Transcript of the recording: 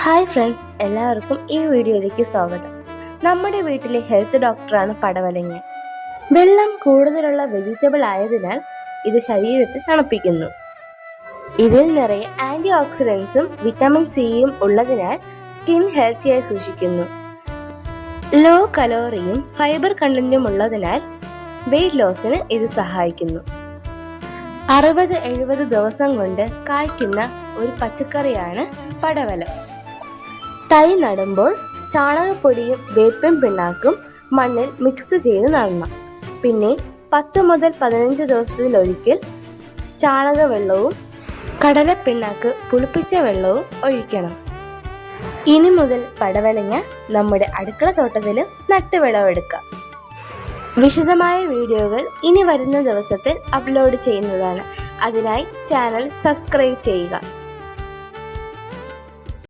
Hi friends, എല്ലാവർക്കും ഈ വീഡിയോയിലേക്ക് സ്വാഗതം. നമ്മുടെ വീട്ടിലെ ഹെൽത്ത് ഡോക്ടറാണ് പടവലങ്ങ. വെള്ളം കൂടുതലുള്ള വെജിറ്റബിൾ ആയതിനാൽ ഇത് ശരീരത്തെ തണുപ്പിക്കുന്നു. ഇതിൽ നിറയെ ആന്റി ഓക്സിഡൻസും വിറ്റാമിൻ സിയും ഉള്ളതിനാൽ സ്കിൻ ഹെൽത്തിയായി സൂക്ഷിക്കുന്നു. ലോ കലോറിയും ഫൈബർ കണ്ടന്റും ഉള്ളതിനാൽ വെയിറ്റ് ലോസിന് ഇത് സഹായിക്കുന്നു. 60-70 ദിവസം കൊണ്ട് കായ്ക്കുന്ന ഒരു പച്ചക്കറിയാണ് പടവലം. തൈ നടുമ്പോൾ ചാണകപ്പൊടിയും വേപ്പിൻ പിണ്ണാക്കും മണ്ണിൽ മിക്സ് ചെയ്ത് നടണം. പിന്നെ 10 മുതൽ 15 ദിവസത്തിലൊരിക്കൽ ചാണകവെള്ളവും കടലപ്പിണ്ണാക്ക് പുളിപ്പിച്ച വെള്ളവും ഒഴിക്കണം. ഇനി മുതൽ പടവലങ്ങ നമ്മുടെ അടുക്കള തോട്ടത്തിലും നട്ടുവിളവെടുക്കാം. വിശദമായ വീഡിയോകൾ ഇനി വരുന്ന ദിവസത്തിൽ അപ്ലോഡ് ചെയ്യുന്നതാണ്. അതിനായി ചാനൽ സബ്സ്ക്രൈബ് ചെയ്യുക.